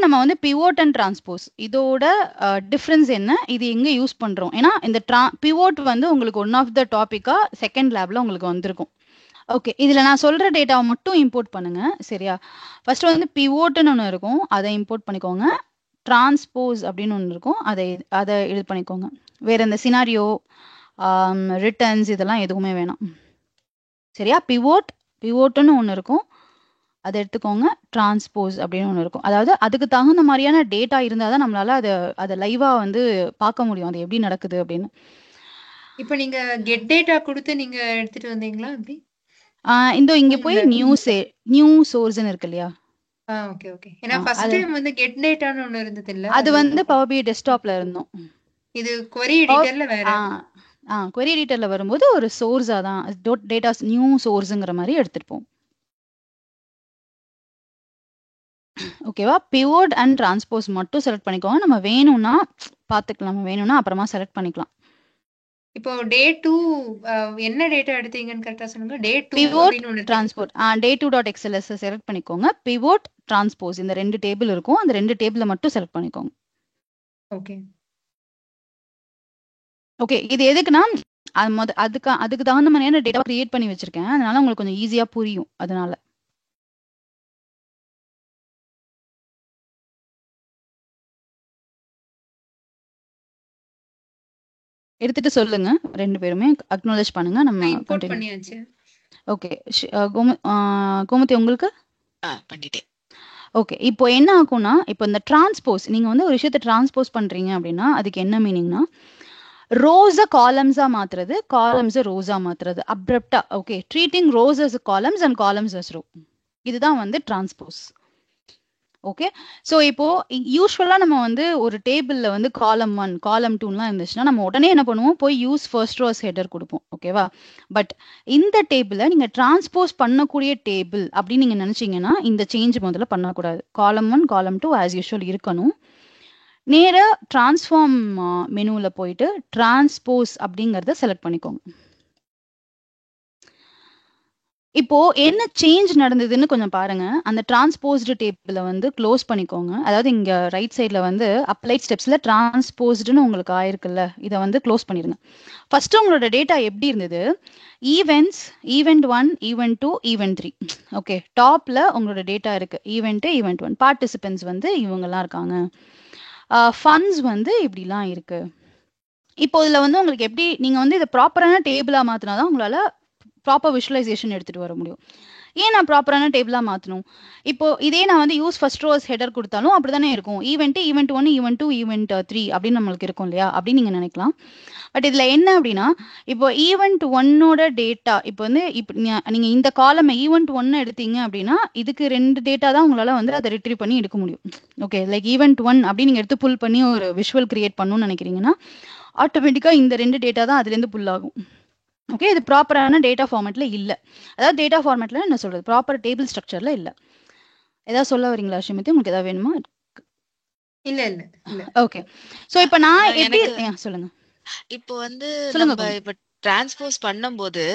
நம்ம வந்து pivot and transpose இதோட டிஃபரன்ஸ் என்ன, இது எங்க யூஸ் பண்றோம்? ஏன்னா இந்த பிவோட் வந்து உங்களுக்கு ஒன் ஆஃப் த டாபிக்கா செகண்ட் லேப்ல உங்களுக்கு வந்திருக்கும். ஓகே, இதுல நான் சொல்ற டேட்டாவை மட்டும் இம்போர்ட் பண்ணுங்க. சரியா? ஃபர்ஸ்ட் வந்து பிவோட்னு ஒன்று இருக்கும், அதை இம்போர்ட் பண்ணிக்கோங்க. டிரான்ஸ்போஸ் அப்படின்னு ஒன்று இருக்கும், அதை இது பண்ணிக்கோங்க. வேற இந்த சினாரியோ, ரிட்டர்ன்ஸ் இதெல்லாம் எதுவுமே வேணாம். சரியா? பிவோட்னு ஒன்று இருக்கும், அதை எடுத்துக்கோங்க. டிரான்ஸ்போஸ் அப்படின்னு ஒன்று இருக்கும், அதாவது அதுக்கு தகுந்த மாதிரியான டேட்டா இருந்தால் தான் நம்மளால அதை லைவா வந்து பார்க்க முடியும், அது எப்படி நடக்குது அப்படின்னு. இப்போ நீங்க கெட் டேட்டா கொடுத்து நீங்க எடுத்துட்டு வந்தீங்களா அப்படி? இந்த இங்க போய் நியூ சோர்ஸ்னு இருக்கு இல்லையா? Okay okay. ஏன்னா ஃபர்ஸ்ட் டைம் வந்து கெட் டேட்டான்னு ஒன்னு இருந்தது இல்ல, அது வந்து பவர் பிஐ டெஸ்க்டாப்ல இருந்தோம். இது query எடிட்டர்ல வேற. query எடிட்டர்ல வரும்போது ஒரு சோர்ஸா தான் டேட்டா நியூ சோர்ஸ்ங்கிற மாதிரி எடுத்துட்டு போவோம். ஓகேவா? பிவோட் அண்ட் டிரான்ஸ்போஸ் மட்டும் செலக்ட் பண்ணிக்கோங்க. நம்ம வேணும்னா பார்த்துக்கலாம், நம்ம வேணும்னா அப்புறமா செலக்ட் பண்ணிக்கலாம். இப்போ டே 2 என்ன டேட்டா எடுத்தீங்கன்னு கரெக்டா சொல்லுங்க. டே 2 பிவோட் அப்படின்னு ஒன்னு டிரான்ஸ்போர்ட் டே 2.xls செலக்ட் பண்ணிக்கோங்க. பிவோட் டிரான்ஸ்போஸ் இந்த ரெண்டு டேபிள் இருக்கும், அந்த ரெண்டு டேபிள மட்டும் செலக்ட் பண்ணிக்கோங்க. ஓகே ஓகே, இது எதுக்குன்னா அதுக்கு தகுந்த மாதிரியான டேட்டா கிரியேட் பண்ணி வச்சிருக்கேன், அதனால உங்களுக்கு கொஞ்சம் ஈஸியா புரியும். அதனால எடுத்துட்டு சொல்லுங்க, ரெண்டு பேருமே அக்னாலேஜ் பண்ணுங்க. நம்ம இம்போர்ட் பண்ணியாச்சு. ஓகே, கோமதி உங்களுக்கு பண்ணிட்டேன். ஓகே, இப்போ என்ன ஆகும்னா, இப்போ இந்த டிரான்ஸ்போஸ் நீங்க வந்து ஒரு விஷயத்தை டிரான்ஸ்போஸ் பண்றீங்க அப்படின்னா அதுக்கு என்ன மீனிங்னா, ரோஸ காலம்ஸா மாத்துறது, காலம்ஸ ரோஸா மாத்துறது அப்ரப்டா. Okay, treating rows as columns and columns as row, இதுதான் வந்து டிரான்ஸ்போஸ். ஓகே, ஸோ இப்போ யூஸ்வலா நம்ம வந்து ஒரு டேபிள்ல வந்து காலம் 1 காலம் 2லாம் இருந்துச்சுன்னா நம்ம உடனே என்ன பண்ணுவோம், போய் யூஸ் ஃபர்ஸ்ட் ரோஸ் ஹெடர் கொடுப்போம். ஓகேவா? பட் இந்த டேபிள நீங்க டிரான்ஸ்போஸ் பண்ணக்கூடிய டேபிள் அப்படின்னு நீங்க நினைச்சீங்கன்னா இந்த சேஞ்ச் முதல்ல பண்ணக்கூடாது. காலம் 1 காலம் 2 ஆஸ் யூஷுவல் இருக்கணும். நேரா டிரான்ஸ்ஃபார்ம் மெனுல போயிட்டு டிரான்ஸ்போஸ் அப்படிங்கறத செலக்ட் பண்ணிக்கோங்க. இப்போ என்ன சேஞ்ச் நடந்ததுன்னு கொஞ்சம் பாருங்க. அந்த டிரான்ஸ்போஸ்டு டேபிள வந்து க்ளோஸ் பண்ணிக்கோங்க. அதாவது இங்க ரைட் சைட்ல வந்து அப்ளைட் ஸ்டெப்ஸ்ல டிரான்ஸ்போஸ்டுன்னு உங்களுக்கு ஆயிருக்குல்ல, இதை வந்து க்ளோஸ் பண்ணிருங்க. ஃபர்ஸ்ட் உங்களோட டேட்டா எப்படி இருந்தது? Events, event 1, event 2, event 3. Okay, டாப்ல உங்களோட டேட்டா இருக்கு. ஈவெண்ட் 1, பார்ட்டிசிபென்ட்ஸ் வந்து இவங்கெல்லாம் இருக்காங்க. ஃபண்ட்ஸ் வந்து இப்படிலாம் இருக்கு. இப்போ இதுல வந்து உங்களுக்கு எப்படி நீங்க வந்து இதை ப்ராப்பரான டேபிளா மாத்தினாதான் உங்களால ப்ராப்பர் விஷுவலைசேஷன் எடுத்துட்டு வர முடியும். ஏன் நான் ப்ராப்பரான டேபிளா மாத்தணும்? இப்போ இதே நான் வந்து யூஸ் ஃபர்ஸ்ட் ரோஸ் ஹெடர் கொடுத்தாலும் அப்படிதானே இருக்கும். ஈவெண்ட் 1, ஈவெண்ட் 2, ஈவெண்ட் 3 அப்படின்னு நம்மளுக்கு இருக்கும் இல்லையா? அப்படின்னு நீங்க நினைக்கலாம். பட் இதுல என்ன அப்படின்னா, இப்போ ஈவெண்ட் 1ஓட டேட்டா இப்போ வந்து இப்போ நீங்க இந்த காலம் ஈவெண்ட் 1 எடுத்தீங்க அப்படின்னா இதுக்கு 2 டேட்டா தான் உங்களால வந்து அதை ரிட்ரீவ் பண்ணி எடுக்க முடியும். ஓகே, லைக் ஈவெண்ட் 1 அப்படின்னு நீங்க எடுத்து புல் பண்ணி ஒரு விஷுவல் கிரியேட் பண்ணணும்னு நினைக்கிறீங்கன்னா ஆட்டோமேட்டிக்கா இந்த 2 டேட்டா தான் அதுல இருந்து புல் ஆகும். ஓகே, இது ப்ராப்பரான டேட்டா ஃபார்மேட்ல இல்ல. அதாவது டேட்டா ஃபார்மேட்ல என்ன சொல்றது, ப்ராப்பர் டேபிள் ஸ்ட்ரக்சர்ல இல்ல. ஏதாவது சொல்ல வரீங்களா ஸ்ரீமதி? உங்களுக்கு ஏதாவது வேணுமா? இல்ல இல்ல இல்ல. ஓகே, சோ இப்போ நான் எப்படி சொல்லுங்க. இப்போ வந்து நம்ம இப்ப டிரான்ஸ்போஸ் பண்ணும்போது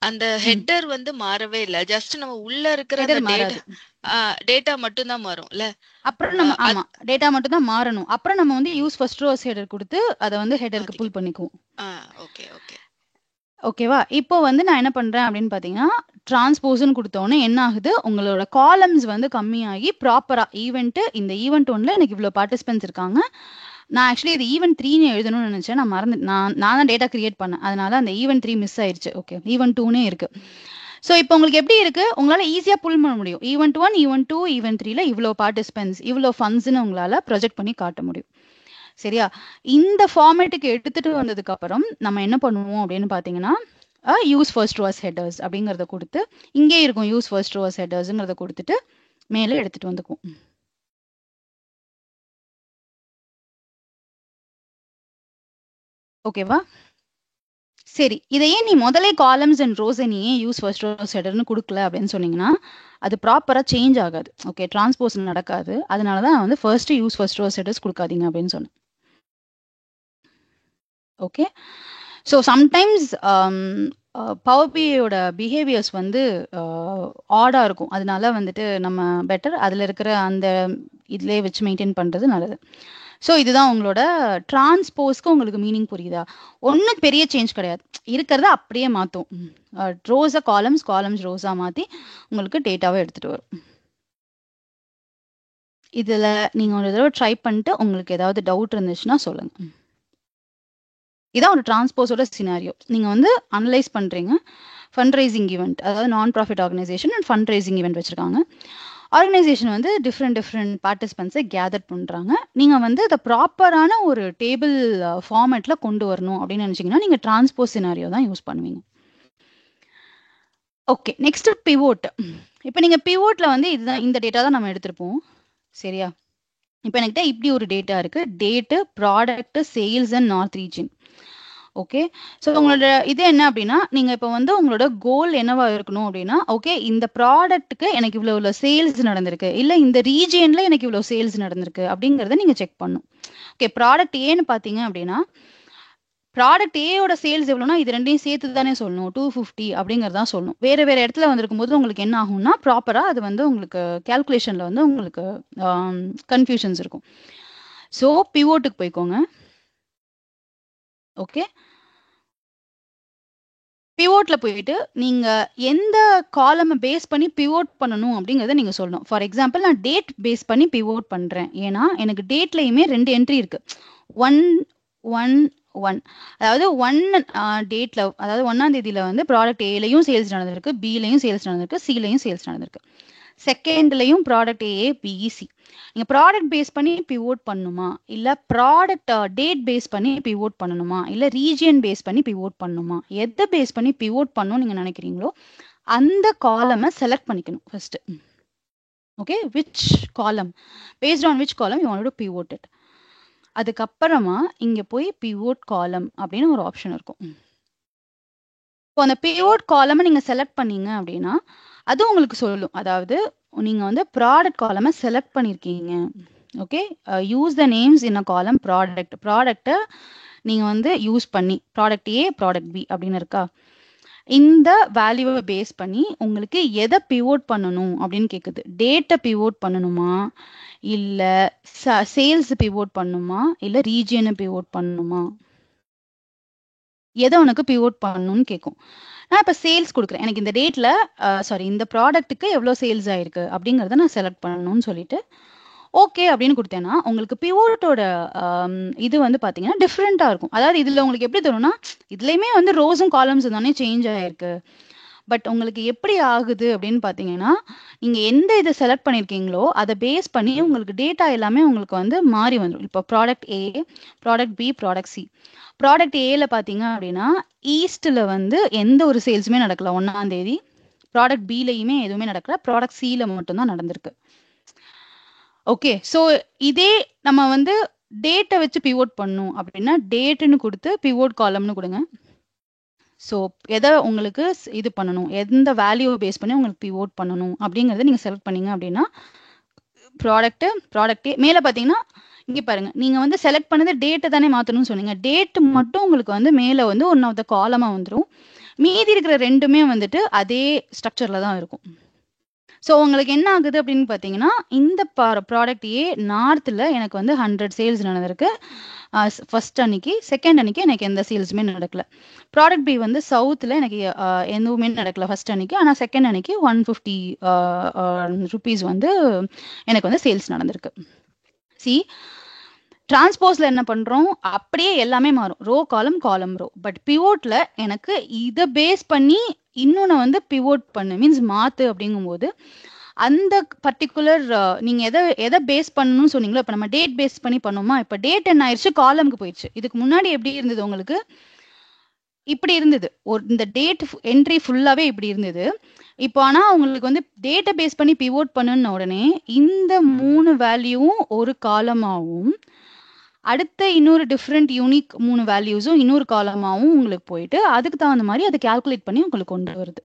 அந்த ஹெட்டர் வந்து மாறவே இல்ல, ஜஸ்ட் நம்ம உள்ள இருக்கிற அந்த டேட்டா மட்டும் தான் மாறும்ல. அப்புறம் நம்ம ஆமா டேட்டா மட்டும் தான் மாறணும். அப்புறம் நம்ம வந்து யூஸ் ஃபர்ஸ்ட் ரோஸ் ஹெடர் கொடுத்து அதை வந்து ஹெடருக்கு புல் பண்ணிக்குவோம். ஓகே ஓகே ஓகேவா? இப்போ வந்து நான் என்ன பண்றேன் அப்படின்னு பாத்தீங்கன்னா, டிரான்ஸ்போஸ்ன்னு கொடுத்தோன்னே என்ன ஆகுது, உங்களோட காலம்ஸ் வந்து கம்மியாகி ப்ராப்பரா ஈவெண்ட் இந்த ஈவெண்ட் 1ல எனக்கு இவ்வளவு பார்ட்டிசிபென்ட்ஸ் இருக்காங்க. நான் ஆக்சுவலி இது ஈவெண்ட் 3ன்னு எழுதணும்னு நினைச்சேன், நான் மறந்து நான் தான் டேட்டா கிரியேட் பண்ணேன், அதனால அந்த ஈவெண்ட் 3 மிஸ் ஆயிடுச்சு. ஓகே, ஈவெண்ட் 2னே இருக்கு. ஸோ இப்போ உங்களுக்கு எப்படி இருக்கு, உங்களால ஈஸியா புல் பண்ண முடியும். ஈவெண்ட் 1, ஈவெண்ட் 2, ஈவெண்ட் 3ல இவ்வளோ பார்ட்டிசிபென்ட்ஸ் இவ்வளோ ஃபண்ட்ஸ்ன்னு உங்களால ப்ரொஜெக்ட் பண்ணி காட்ட முடியும். சரியா? இந்த ஃபார்மேட்டுக்கு எடுத்துட்டு வந்ததுக்கு அப்புறம் நம்ம என்ன பண்ணுவோம் அப்படின்னு பாத்தீங்கன்னா, யூஸ் ஃபர்ஸ்ட் ரோஸ் ஹெடர்ஸ் அப்படிங்கறத கொடுத்து இங்கே இருக்கும் யூஸ் ஃபர்ஸ்ட் ரோஸ் ஹெடர்ஸ்ங்கிறத கொடுத்துட்டு மேலே எடுத்துட்டு வந்துக்குவோம். ஓகேவா? சரி, இதையே நீ முதலே காலம்ஸ் அண்ட் ரோஸ் நீ ஏன் யூஸ் ஃபர்ஸ்ட் ரோஸ் ஹெடர்னு கொடுக்கல அப்படின்னு சொன்னீங்கன்னா அது ப்ராப்பரா சேஞ்ச் ஆகாது. ஓகே, டிரான்ஸ்போஸ் நடக்காது. அதனாலதான் நான் வந்து first use first rows headers கொடுக்காதீங்க அப்படின்னு சொன்னேன். ஓகே, ஸோ சம்டைம்ஸ் பவர் பிஐயோட பிஹேவியர்ஸ் வந்து ஆடா இருக்கும். அதனால வந்துட்டு நம்ம பெட்டர் அதில் இருக்கிற அந்த இதிலே வச்சு மெயின்டைன் பண்ணுறது நல்லது. ஸோ இதுதான் உங்களோட டிரான்ஸ்போஸ்க்கு உங்களுக்கு மீனிங் புரியுதா? ஒன்றும் பெரிய சேஞ்ச் கிடையாது, இருக்கிறத அப்படியே மாற்றும். ரோஸை காலம்ஸ், காலம்ஸ் ரோஸாக மாற்றி உங்களுக்கு டேட்டாவை எடுத்துகிட்டு வரும். இதில் நீங்கள் ஒரு தடவை ட்ரை பண்ணிட்டு உங்களுக்கு ஏதாவது டவுட் இருந்துச்சுன்னா சொல்லுங்கள். இதான் ஒரு டிரான்ஸ்போஸோட சினாரியோ. நீங்கள் வந்து அனலைஸ் பண்ணுறீங்க, ஃபண்ட் ரைசிங் ஈவெண்ட், அதாவது நான் profit organisation end fund raising event வச்சுருக்காங்க. ஆர்கனைசேஷன் வந்து டிஃப்ரெண்ட் பார்ட்டிசிபென்ட்ஸை கேதர் பண்ணுறாங்க. நீங்கள் வந்து அதை ப்ராப்பரான ஒரு டேபிள் ஃபார்மேட்டில் கொண்டு வரணும் அப்படின்னு நினச்சிங்கன்னா நீங்கள் டிரான்ஸ்போஸ் சினாரியோ தான் யூஸ் பண்ணுவீங்க. Okay, next pivot. இப்போ நீங்கள் பிவோட்டில் வந்து இதுதான், இந்த டேட்டா தான் நம்ம எடுத்திருப்போம், சரியா? இப்போ என்கிட்ட இப்படி ஒரு டேட்டா இருக்குது, date, product, sales and north region. Okay, so உங்களோட இது என்ன அப்படின்னா, நீங்கள் இப்போ வந்து உங்களோட கோல் என்னவா இருக்கணும் அப்படின்னா, ஓகே இந்த ப்ராடக்ட்டுக்கு எனக்கு இவ்வளோ சேல்ஸ் நடந்திருக்கு, இல்லை இந்த ரீஜியனில் எனக்கு இவ்வளோ சேல்ஸ் நடந்திருக்கு அப்படிங்கிறத நீங்கள் செக் பண்ணணும். ஓகே, ப்ராடக்ட் ஏன்னு பார்த்தீங்க அப்படின்னா, ப்ராடக்ட் ஏயோட சேல்ஸ் எவ்வளோனா இது ரெண்டையும் சேர்த்து தானே சொல்லணும், 250 அப்படிங்கிறதான் சொல்லணும். வேறு வேறு இடத்துல வந்திருக்கும் போது உங்களுக்கு என்ன ஆகும்னா, ப்ராப்பராக அது வந்து உங்களுக்கு கேல்குலேஷனில் வந்து உங்களுக்கு கன்ஃபியூஷன்ஸ் இருக்கும். ஸோ பிவோட்டுக்கு போய்க்கோங்க. ஓகே, பிவோட்ல போயிட்டு நீங்க எந்த காலமை பேஸ் பண்ணி பிவோட் பண்ணணும் அப்படிங்கறத நீங்க சொல்லணும். ஃபார் எக்ஸாம்பிள் நான் டேட் பேஸ் பண்ணி பிவோட் பண்றேன், ஏன்னா எனக்கு டேட்லயுமே 2 என்ட்ரி இருக்கு, 1-1-1. அதாவது 1 டேட்ல, அதாவது 1ஆம் தேதியில வந்து ப்ராடக்ட் ஏலையும் சேல்ஸ் நடந்திருக்கு, பிலையும் சேல்ஸ் நடந்திருக்கு, சிலையும் சேல்ஸ் நடந்திருக்கு. செகண்ட்லையும் ப்ராடக்ட் ஏ, பிஇ, சி. நீங்க ப்ராடக்ட் பேஸ் பண்ணி பிவோட் பண்ணணுமா, இல்ல ப்ராடக்ட் டேட் பேஸ் பண்ணி பிவோட் பண்ணணுமா, இல்ல ரீஜியன் பேஸ் பண்ணி பிவோட் பண்ணணுமா, எதை பேஸ் பண்ணி பிவோட் பண்ணணும் நீங்க நினைக்கிறீங்களோ அந்த காலமை செலக்ட் பண்ணிக்கணும் ஃபர்ஸ்ட். ஓகே, விச் காலம், பேஸ்ட் ஆன் விச் காலம் you want to pivot it. அதுக்கப்புறமா இங்க போய் பிவோட் காலம் அப்படின்னு ஒரு ஆப்ஷன் இருக்கும். இப்போ அந்த பிவோட் காலமை நீங்க செலக்ட் பண்ணீங்க அப்படின்னா அது உங்களுக்கு சொல்லும், அதாவது நீங்க வந்து ப்ராடக்ட் காலமை செலக்ட் பண்ணிருக்கீங்க. Okay, use the names in a column product. ப்ராடக்ட்டை நீங்க வந்து யூஸ் பண்ணி ப்ராடக்ட் ஏ, ப்ராடக்ட் பி அப்படின்னு இருக்கா, இந்த வேல்யூவை பேஸ் பண்ணி உங்களுக்கு எதை பிவோட் பண்ணணும் அப்படின்னு கேக்குது. டேட்டை பிவோட் பண்ணணுமா, இல்ல சேல்ஸ் பிவோட் பண்ணணுமா, இல்ல ரீஜியனை பிவோட் பண்ணணுமா, எதை உனக்கு பிவோட் பண்ணணும்னு கேட்கும். நான் இப்போ சேல்ஸ் கொடுக்குறேன், எனக்கு இந்த டேட்ல இந்த ப்ராடக்ட்டுக்கு எவ்வளோ சேல்ஸ் ஆயிருக்கு அப்படிங்கிறத நான் செலக்ட் பண்ணணும்னு சொல்லிட்டு ஓகே அப்படின்னு கொடுத்தேன்னா உங்களுக்கு பிவோட்டோட இது வந்து பார்த்தீங்கன்னா டிஃப்ரெண்ட்டாக இருக்கும். அதாவது இதில் உங்களுக்கு எப்படி தரும்னா, இதுலையுமே வந்து ரோஸும் காலம்ஸும் தானே சேஞ்ச் ஆயிருக்கு. பட் உங்களுக்கு எப்படி ஆகுது அப்படின்னு பார்த்தீங்கன்னா, நீங்கள் எந்த இதை செலக்ட் பண்ணியிருக்கீங்களோ அதை பேஸ் பண்ணி உங்களுக்கு டேட்டா எல்லாமே உங்களுக்கு வந்து மாறி வந்துடும். இப்போ product A, product B, product C. Product ஏல பார்த்தீங்க அப்படின்னா ஈஸ்டில் வந்து எந்த ஒரு சேல்ஸுமே நடக்கல 1ஆம் தேதி. ப்ராடக்ட் பிலையுமே எதுவுமே நடக்கல, ப்ராடக்ட் சியில் மட்டும்தான் நடந்திருக்கு. ஓகே, ஸோ இதே நம்ம வந்து டேட்டை வச்சு பிவோட் பண்ணணும் அப்படின்னா டேட்டுன்னு கொடுத்து பிவோட் காலம்னு கொடுங்க. ஸோ எதை உங்களுக்கு இது பண்ணணும், எந்த வேல்யூவை பேஸ் பண்ணி உங்களுக்கு பிவோட் பண்ணணும் அப்படிங்கிறத நீங்கள் செலக்ட் பண்ணீங்க அப்படின்னா ப்ராடக்டே மேலே பார்த்தீங்கன்னா இங்கே பாருங்க, நீங்கள் வந்து செலக்ட் பண்ணது டேட்டை தானே மாற்றணும்னு சொன்னீங்க. டேட்டு மட்டும் உங்களுக்கு வந்து மேலே வந்து ஒன் ஆஃப் த காலமாக வந்துடும், மீதி இருக்கிற ரெண்டுமே வந்துட்டு அதே ஸ்ட்ரக்சரில் தான் இருக்கும். ஸோ உங்களுக்கு என்ன ஆகுது அப்படின்னு பார்த்தீங்கன்னா, இந்த ப்ராடக்ட் ஏ நார்த்தில் எனக்கு வந்து 100 சேல்ஸ் நடந்திருக்கு ஃபர்ஸ்ட் அன்னைக்கு, செகண்ட் அன்னைக்கு எனக்கு எந்த சேல்ஸுமே நடக்கல. ப்ராடக்ட் பி வந்து சவுத்தில் எனக்கு எதுவுமே நடக்கல ஃபர்ஸ்ட் அன்னைக்கு, ஆனால் செகண்ட் அன்னைக்கு 150 ருபீஸ் வந்து எனக்கு வந்து சேல்ஸ் நடந்திருக்கு. சி டிரான்ஸ்போஸ்ல என்ன பண்றோம், அப்படியே எல்லாமே மாறும், ரோ காலம், காலம் ரோ. பட் பிவோட்ல எனக்கு இதை பேஸ் பண்ணி இன்னொன்னு வந்து பிவோட் பண்ணு மீன்ஸ் மாத்து அப்படிங்கும்போது அந்த பர்டிகுலர் நீங்க எதை பேஸ் பண்ணணும்னு சொன்னீங்களோ, இப்போ நம்ம டேட் பேஸ் பண்ணி பண்ணோமா, இப்போ டேட் என்ன ஆயிடுச்சு, காலமுக்கு போயிடுச்சு. இதுக்கு முன்னாடி எப்படி இருந்தது, உங்களுக்கு இப்படி இருந்தது, ஒரு இந்த டேட் என்ட்ரி ஃபுல்லாவே இப்படி இருந்தது. இப்போ ஆனா உங்களுக்கு வந்து டேட்டை பேஸ் பண்ணி பிவோட் பண்ணுன உடனே இந்த 3 வேல்யூவும் ஒரு காலமாகவும் அடுத்த இன்னொரு டிஃப்ரெண்ட் யூனிக் 3 வேல்யூஸும் இன்னொரு காலமாகவும் உங்களுக்கு போயிட்டு அதுக்கு தகுந்த மாதிரி அதை கால்குலேட் பண்ணி உங்களுக்கு கொண்டு வருது.